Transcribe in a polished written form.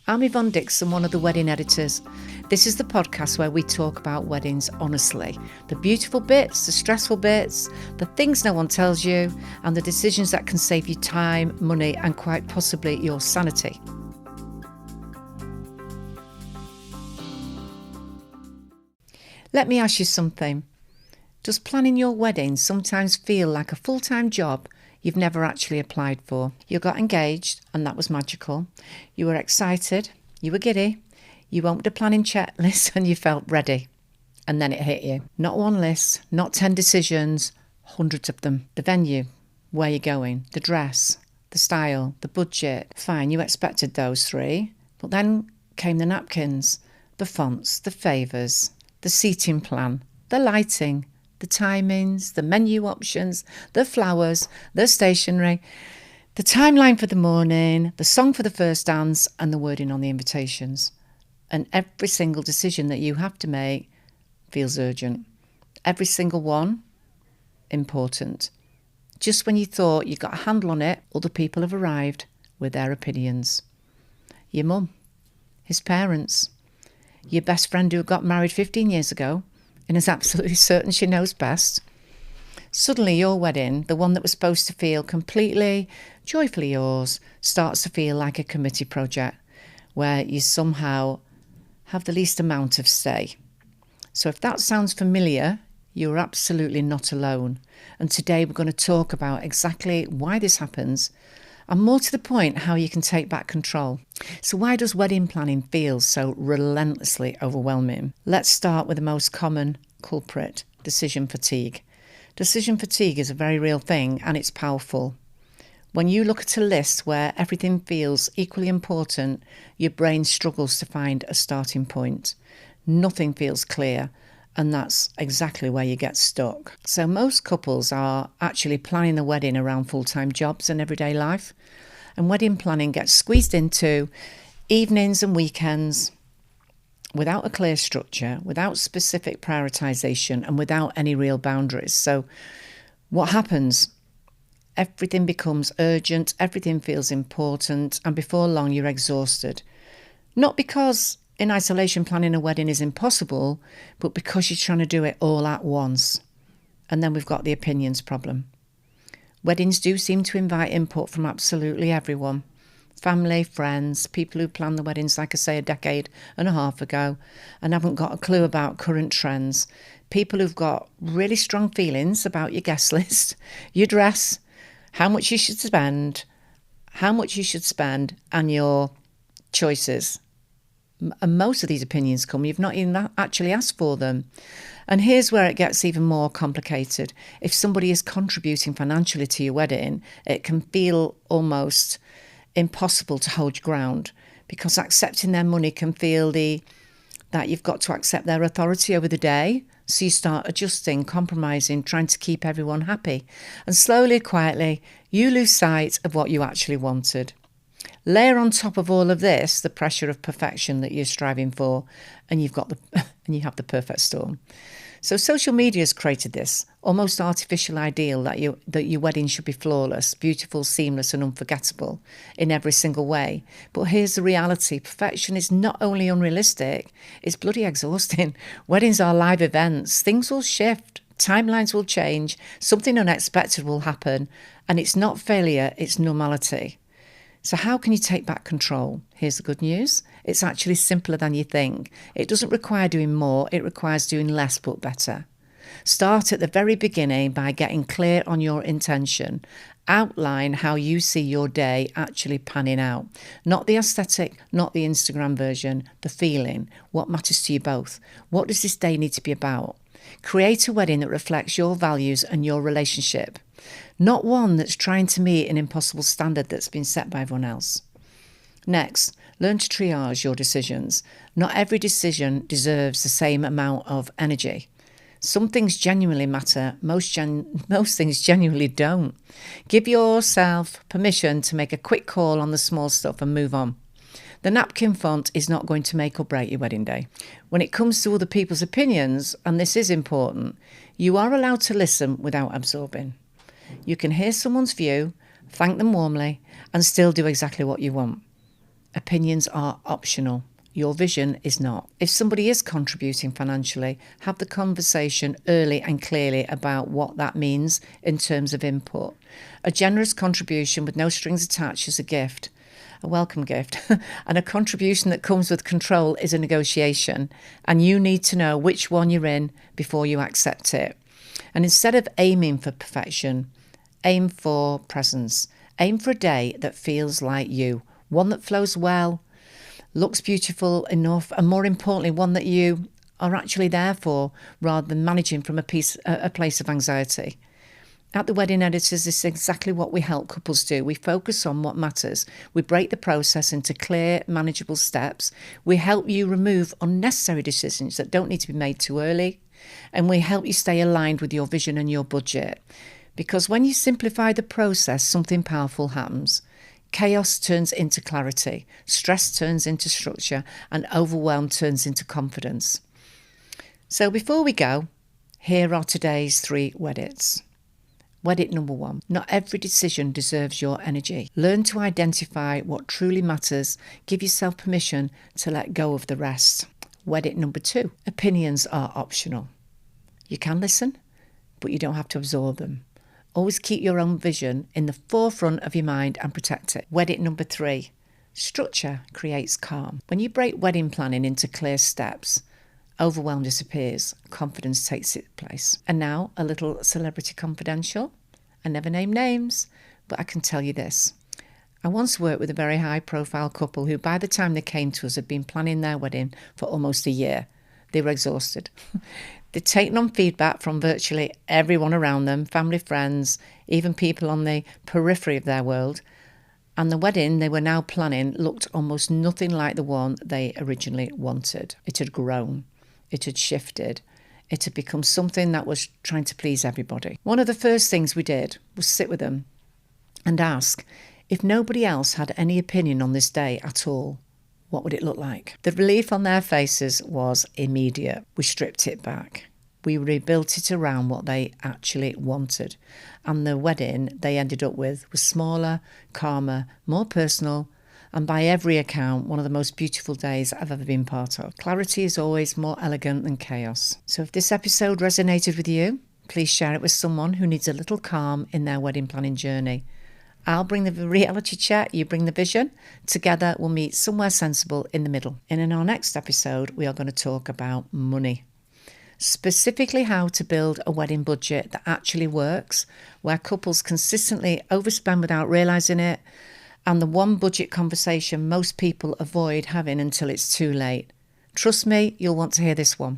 I'm Yvonne Dixon, one of the wedding editors. This is the podcast where we talk about weddings honestly. The beautiful bits, the stressful bits, the things no one tells you, and the decisions that can save you time, money, and quite possibly your sanity. Let me ask you something. Does planning your wedding sometimes feel like a full-time job you've never actually applied for? You got engaged and that was magical. You were excited, you were giddy, you opened a planning checklist and you felt ready. And then it hit you. Not one list, not 10 decisions, hundreds of them. The venue, where you're going, the dress, the style, the budget. Fine, you expected those three. But then came the napkins, the fonts, the favours, the seating plan, the lighting, the timings, the menu options, the flowers, the stationery, the timeline for the morning, the song for the first dance, and the wording on the invitations. And every single decision that you have to make feels urgent. Every single one, important. Just when you thought you got a handle on it, other people have arrived with their opinions. Your mum, his parents, your best friend who got married 15 years ago, and is absolutely certain she knows best. Suddenly your wedding, the one that was supposed to feel completely, joyfully yours, starts to feel like a committee project where you somehow have the least amount of say. So if that sounds familiar, you're absolutely not alone. And today we're going to talk about exactly why this happens, and more to the point, how you can take back control. So why does wedding planning feel so relentlessly overwhelming? Let's start with the most common culprit, decision fatigue. Decision fatigue is a very real thing and it's powerful. When you look at a list where everything feels equally important, your brain struggles to find a starting point. Nothing feels clear, and that's exactly where you get stuck. So most couples are actually planning the wedding around full-time jobs and everyday life. And wedding planning gets squeezed into evenings and weekends without a clear structure, without specific prioritisation, and without any real boundaries. So what happens? Everything becomes urgent, everything feels important, and before long you're exhausted. Not because in isolation planning a wedding is impossible, but because you're trying to do it all at once. And then we've got the opinions problem. Weddings do seem to invite input from absolutely everyone. Family, friends, people who planned the weddings, like I say, a decade and a half ago and haven't got a clue about current trends. People who've got really strong feelings about your guest list, your dress, how much you should spend, and your choices. And most of these opinions come, you've not even actually asked for them. And here's where it gets even more complicated. If somebody is contributing financially to your wedding, it can feel almost impossible to hold your ground, because accepting their money can feel that you've got to accept their authority over the day. So you start adjusting, compromising, trying to keep everyone happy. And slowly, quietly, you lose sight of what you actually wanted. Layer on top of all of this the pressure of perfection that you're striving for, and you have the perfect storm. So social media has created this almost artificial ideal that your wedding should be flawless, beautiful, seamless, and unforgettable in every single way. But here's the reality: perfection is not only unrealistic, it's bloody exhausting. Weddings are live events. Things will shift. Timelines will change. Something unexpected will happen, and it's not failure; it's normality. So how can you take back control? Here's the good news. It's actually simpler than you think. It doesn't require doing more. It requires doing less but better. Start at the very beginning by getting clear on your intention. Outline how you see your day actually panning out. Not the aesthetic, not the Instagram version, the feeling. What matters to you both? What does this day need to be about? Create a wedding that reflects your values and your relationship. Not one that's trying to meet an impossible standard that's been set by everyone else. Next, learn to triage your decisions. Not every decision deserves the same amount of energy. Some things genuinely matter, most things genuinely don't. Give yourself permission to make a quick call on the small stuff and move on. The napkin font is not going to make or break your wedding day. When it comes to other people's opinions, and this is important, you are allowed to listen without absorbing. You can hear someone's view, thank them warmly, and still do exactly what you want. Opinions are optional. Your vision is not. If somebody is contributing financially, have the conversation early and clearly about what that means in terms of input. A generous contribution with no strings attached is a gift, a welcome gift, and a contribution that comes with control is a negotiation, and you need to know which one you're in before you accept it. And instead of aiming for perfection, aim for presence. Aim for a day that feels like you, one that flows well, looks beautiful enough, and more importantly, one that you are actually there for rather than managing from a place of anxiety. At the Wedding Editors, this is exactly what we help couples do. We focus on what matters. We break the process into clear, manageable steps. We help you remove unnecessary decisions that don't need to be made too early. And we help you stay aligned with your vision and your budget. Because when you simplify the process, something powerful happens. Chaos turns into clarity, stress turns into structure, and overwhelm turns into confidence. So before we go, here are today's 3 Weddits. Weddit number 1. Not every decision deserves your energy. Learn to identify what truly matters. Give yourself permission to let go of the rest. Weddit number 2. Opinions are optional. You can listen, but you don't have to absorb them. Always keep your own vision in the forefront of your mind and protect it. Weddit number 3. Structure creates calm. When you break wedding planning into clear steps, overwhelm disappears, confidence takes its place. And now a little celebrity confidential. I never name names, but I can tell you this. I once worked with a very high-profile couple who, by the time they came to us, had been planning their wedding for almost a year. They were exhausted. They'd taken on feedback from virtually everyone around them, family, friends, even people on the periphery of their world. And the wedding they were now planning looked almost nothing like the one they originally wanted. It had grown. It had shifted. It had become something that was trying to please everybody. One of the first things we did was sit with them and ask if nobody else had any opinion on this day at all, what would it look like? The relief on their faces was immediate. We stripped it back. We rebuilt it around what they actually wanted. And the wedding they ended up with was smaller, calmer, more personal, and by every account, one of the most beautiful days I've ever been part of. Clarity is always more elegant than chaos. So if this episode resonated with you, please share it with someone who needs a little calm in their wedding planning journey. I'll bring the reality check, you bring the vision. Together we'll meet somewhere sensible in the middle. And in our next episode, we are going to talk about money. Specifically how to build a wedding budget that actually works, where couples consistently overspend without realising it, and the one budget conversation most people avoid having until it's too late. Trust me, you'll want to hear this one.